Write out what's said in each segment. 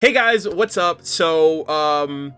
Hey guys, what's up? So,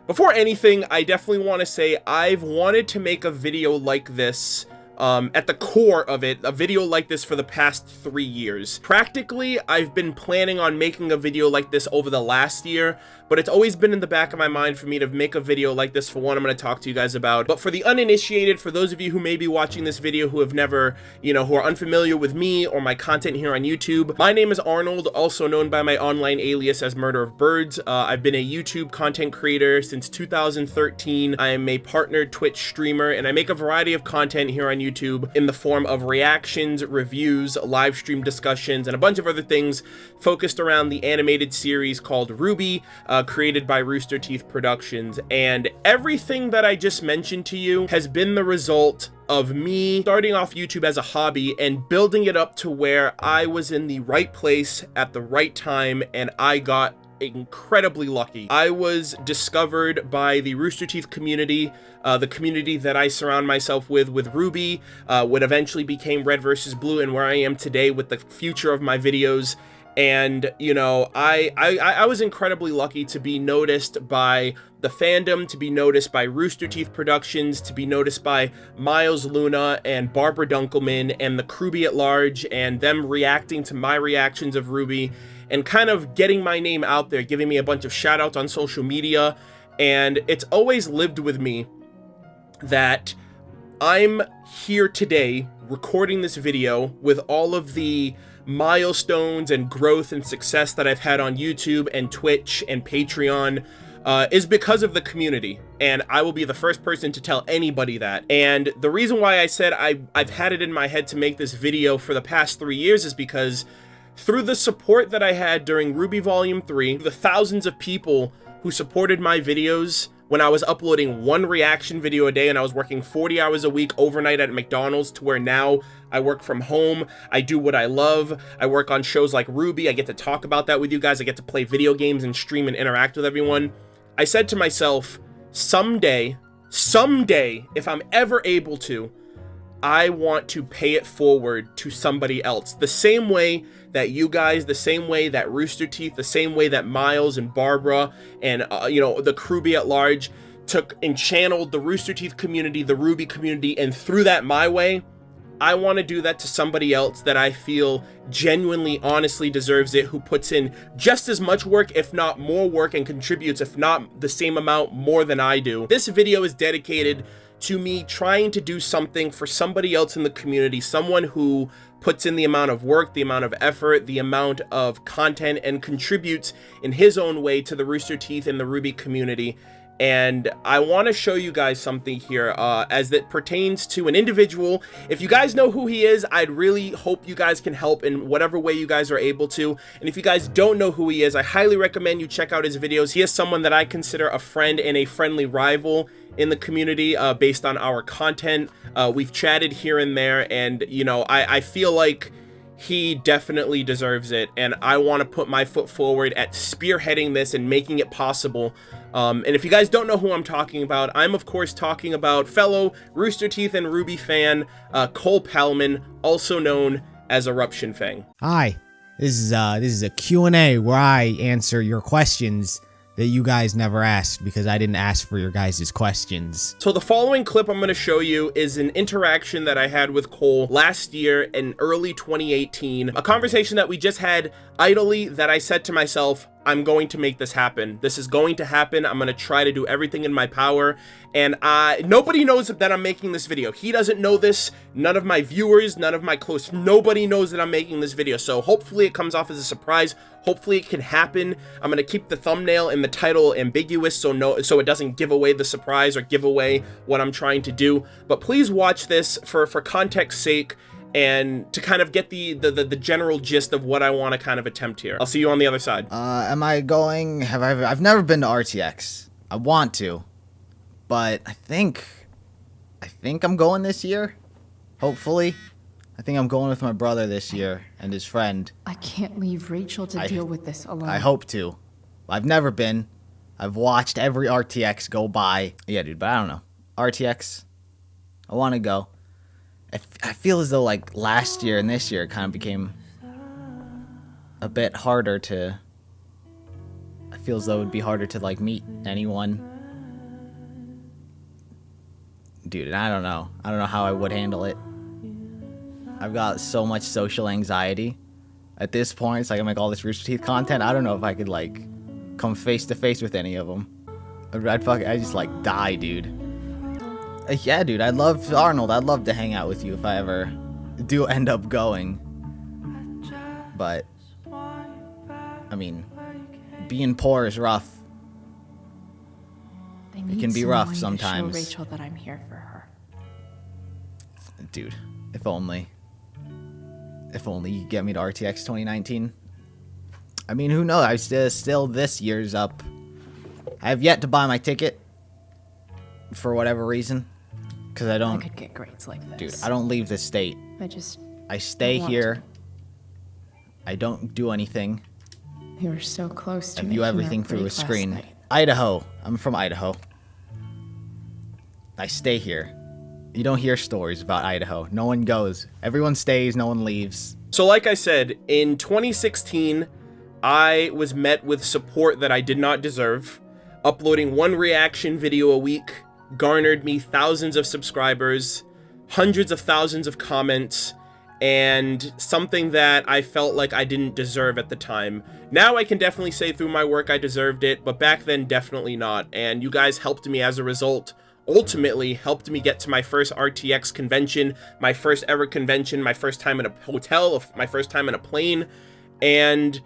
before anything, I definitely want to say I've wanted to make a video like this, at the core of it, a video like this for the past 3 years. Practically, I've been planning on making a video like this over the last year, but it's always been in the back of my mind for me to make a video like this for one I'm going to talk to you guys about. But for the uninitiated, for those of you who may be watching this video who have never, who are unfamiliar with me or my content here on YouTube, my name is Arnold, also known by my online alias as MurderofBirds. I've been a YouTube content creator since 2013. I am a partnered Twitch streamer, and I make a variety of content here on YouTube in the form of reactions, reviews, live stream discussions, and a bunch of other things focused around the animated series called RWBY, created by Rooster Teeth Productions. And everything that I just mentioned to you has been the result of me starting off YouTube as a hobby and building it up to where I was in the right place at the right time, and I got incredibly lucky. I was discovered by the Rooster Teeth community, the community that I surround myself with RWBY, what eventually became Red vs. Blue, and where I am today with the future of my videos. And I was incredibly lucky to be noticed by the fandom, to be noticed by Rooster Teeth Productions, to be noticed by Miles Luna and Barbara Dunkelman and the crewbie at large, and them reacting to my reactions of RWBY and kind of getting my name out there, giving me a bunch of shout outs on social media. And it's always lived with me that I'm here today recording this video with all of the milestones and growth and success that I've had on YouTube and Twitch and Patreon, is because of the community, and I will be the first person to tell anybody that. And the reason why I said I've had it in my head to make this video for the past 3 years is because through the support that I had during RWBY Volume 3, the thousands of people who supported my videos when I was uploading one reaction video a day, and I was working 40 hours a week overnight at McDonald's, to where now I work from home, I do what I love, I work on shows like RWBY, I get to talk about that with you guys, I get to play video games and stream and interact with everyone. I said to myself, someday, if I'm ever able to, I want to pay it forward to somebody else. The same way that you guys, the same way that Rooster Teeth, the same way that Miles and Barbara and, the crewbie at large took and channeled the Rooster Teeth community, the RWBY community, and threw that my way. I want to do that to somebody else that I feel genuinely, honestly deserves it, who puts in just as much work, if not more work, and contributes, if not the same amount, more than I do. This video is dedicated to me trying to do something for somebody else in the community, someone who puts in the amount of work, the amount of effort, the amount of content, and contributes in his own way to the Rooster Teeth and the RWBY community. And I want to show you guys something here as it pertains to an individual. If you guys know who he is, I'd really hope you guys can help in whatever way you guys are able to. And if you guys don't know who he is, I highly recommend you check out his videos. He is someone that I consider a friend and a friendly rival in the community, based on our content. We've chatted here and there, and I feel like he definitely deserves it, and I want to put my foot forward at spearheading this and making it possible. And if you guys don't know who I'm talking about, I'm of course talking about fellow Rooster Teeth and RWBY fan Cole Palman, also known as Eruption Fang. Hi, this is a Q&A where I answer your questions that you guys never asked, because I didn't ask for your guys' questions. So the following clip I'm going to show you is an interaction that I had with Cole last year in early 2018. A conversation that we just had idly, that I said to myself, I'm going to make this happen. This is going to happen. I'm going to try to do everything in my power. And nobody knows that I'm making this video. He doesn't know this. None of my viewers, none of my close, nobody knows that I'm making this video. So hopefully it comes off as a surprise. Hopefully it can happen. I'm going to keep the thumbnail and the title ambiguous so it doesn't give away the surprise or give away what I'm trying to do. But please watch this for context's sake, and to kind of get the general gist of what I want to kind of attempt here. I'll see you on the other side. Am I going? I've never been to RTX. I want to, but I think I'm going this year. Hopefully. I think I'm going with my brother this year and his friend. I can't leave Rachel to deal with this alone. I hope to. I've never been. I've watched every RTX go by. Yeah, dude, but I don't know. RTX, I want to go. I feel as though like last year and this year it kind of became a bit harder to feel as though it would be harder to like meet anyone. Dude, and I don't know how I would handle it. I've got so much social anxiety. At this point, it's like I make all this Rooster Teeth content. I don't know if I could like come face to face with any of them. I just like die, dude. Yeah, dude, I love Arnold. I'd love to hang out with you if I ever do end up going. But I mean, being poor is rough. It can be rough sometimes. To show Rachel that I'm here for her. Dude, if only. If only you get me to RTX 2019. I mean, who knows? I still this year's up. I have yet to buy my ticket for whatever reason, because I don't. I could get grades like this. Dude, I don't leave the state. I stay here. I don't do anything. You were so close to I view making everything our through a break screen. last night. Idaho. I'm from Idaho. I stay here. You don't hear stories about Idaho. No one goes. Everyone stays, no one leaves. So like I said, in 2016, I was met with support that I did not deserve. Uploading one reaction video a week garnered me thousands of subscribers, hundreds of thousands of comments, and something that I felt like I didn't deserve at the time. Now I can definitely say through my work I deserved it, but back then definitely not, and you guys helped me as a result. Ultimately helped me get to my first RTX convention, my first ever convention, my first time in a hotel, my first time in a plane. And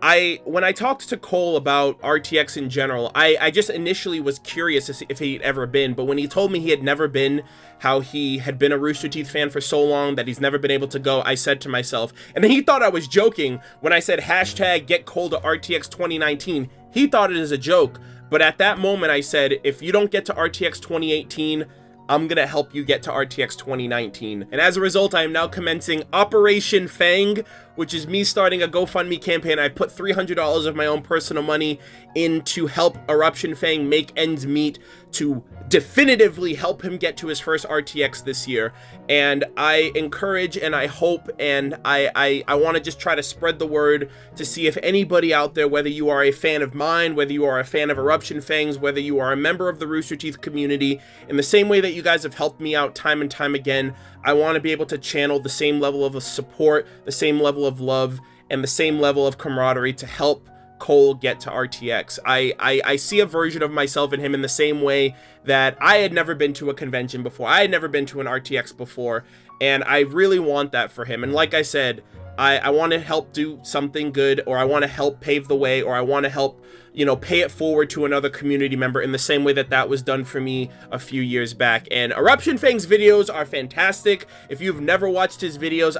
when I talked to Cole about RTX in general, I just initially was curious to see if he'd ever been, but when he told me he had never been, how he had been a Rooster Teeth fan for so long that he's never been able to go, I said to myself, and then he thought I was joking when I said hashtag get Cole to RTX 2019. He thought it as a joke. But at that moment, I said, if you don't get to RTX 2018, I'm gonna help you get to RTX 2019. And as a result, I am now commencing Operation Fang, which is me starting a GoFundMe campaign. I put $300 of my own personal money in to help Eruption Fang make ends meet, to definitively help him get to his first RTX this year. And I encourage and I hope and I want to just try to spread the word to see if anybody out there, whether you are a fan of mine, whether you are a fan of Eruption Fangs, whether you are a member of the Rooster Teeth community, in the same way that you guys have helped me out time and time again, I want to be able to channel the same level of support, the same level of love, and the same level of camaraderie to help Cole get to RTX. I see a version of myself in him in the same way that I had never been to a convention before. I had never been to an RTX before, and I really want that for him. And like I said, I want to help do something good, or I want to help pave the way, or I want to help, you know, pay it forward to another community member in the same way that that was done for me a few years back. And Eruption Fang's videos are fantastic. If you've never watched his videos,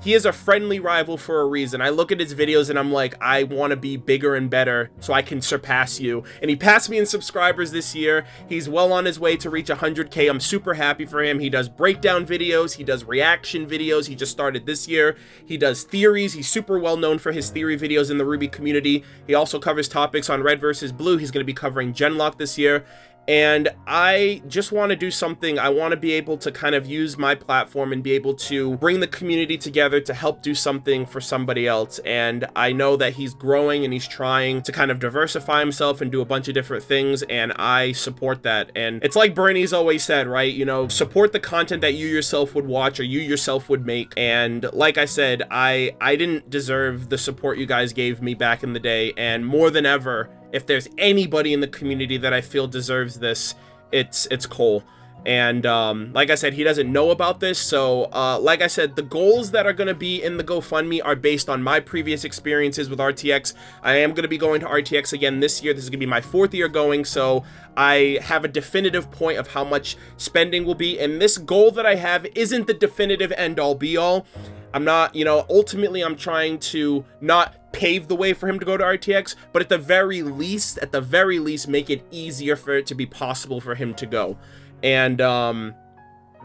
he is a friendly rival for a reason. I look at his videos and I'm like, I want to be bigger and better so I can surpass you. And he passed me in subscribers this year. He's well on his way to reach 100K. I'm super happy for him. He does breakdown videos. He does reaction videos. He just started this year. He does theories. He's super well known for his theory videos in the Ruby community. He also covers topics on Red versus Blue. He's going to be covering Genlock this year. And I just want to do something. I want to be able to kind of use my platform and be able to bring the community together to help do something for somebody else. And I know that he's growing and he's trying to kind of diversify himself and do a bunch of different things, and I support that. And it's like Bernie's always said, right? You know, support the content that you yourself would watch or you yourself would make. And like I said, I didn't deserve the support you guys gave me back in the day, and more than ever, if there's anybody in the community that I feel deserves this, it's Cole. And like I said, he doesn't know about this, so like I said, the goals that are going to be in the GoFundMe are based on my previous experiences with RTX. I am going to be going to RTX again this year. This is going to be my 4th year going, so I have a definitive point of how much spending will be, and this goal that I have isn't the definitive end-all be-all. I'm not, you know, ultimately I'm trying to not pave the way for him to go to RTX, but at the very least, make it easier for it to be possible for him to go. And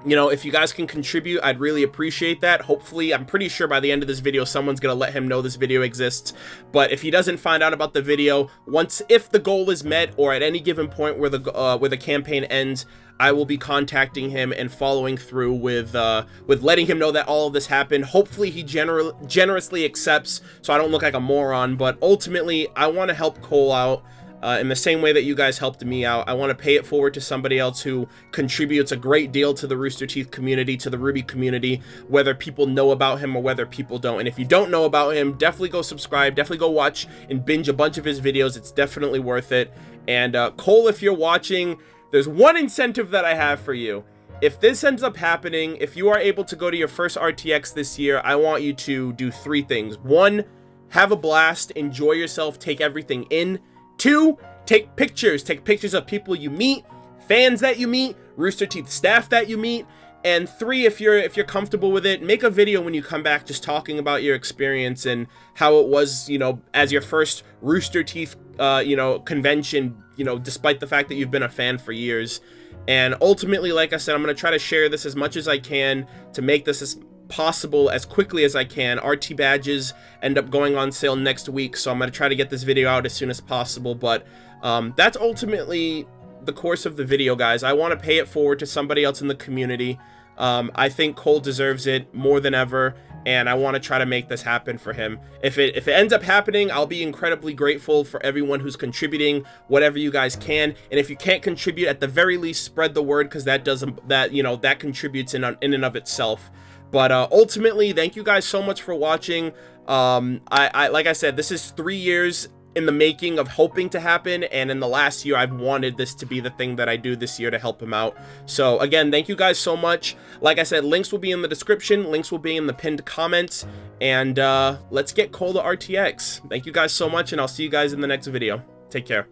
You know, if you guys can contribute, I'd really appreciate that. Hopefully, I'm pretty sure by the end of this video, someone's gonna let him know this video exists. But if he doesn't find out about the video, if the goal is met, or at any given point where the campaign ends, I will be contacting him and following through with letting him know that all of this happened. Hopefully, he generously accepts, so I don't look like a moron. But ultimately, I want to help Cole out. In the same way that you guys helped me out. I want to pay it forward to somebody else who contributes a great deal to the Rooster Teeth community, to the Ruby community, whether people know about him or whether people don't. And if you don't know about him, definitely go subscribe, definitely go watch and binge a bunch of his videos. It's definitely worth it. And Cole, if you're watching, there's one incentive that I have for you. If this ends up happening, if you are able to go to your first RTX this year, I want you to do 3 things. 1, have a blast, enjoy yourself, take everything in. 2, take pictures of people you meet, fans that you meet, Rooster Teeth staff that you meet. And 3, if you're comfortable with it, make a video when you come back just talking about your experience and how it was, you know, as your first Rooster Teeth you know, convention, you know, despite the fact that you've been a fan for years. And ultimately, like I said, I'm going to try to share this as much as I can to make this as possible as quickly as I can. RT badges end up going on sale next week, so I'm going to try to get this video out as soon as possible. But that's ultimately the course of the video, guys. I want to pay it forward to somebody else in the community. I think Cole deserves it more than ever, and I want to try to make this happen for him. If it ends up happening, I'll be incredibly grateful for everyone who's contributing whatever you guys can. And if you can't contribute, at the very least, spread the word, because that contributes in and of itself. But ultimately, thank you guys so much for watching. Like I said, this is 3 years in the making of hoping to happen, and in the last year, I've wanted this to be the thing that I do this year to help him out. So again, thank you guys so much. Like I said, links will be in the description, links will be in the pinned comments, and let's get Cole to RTX. Thank you guys so much, and I'll see you guys in the next video. Take care.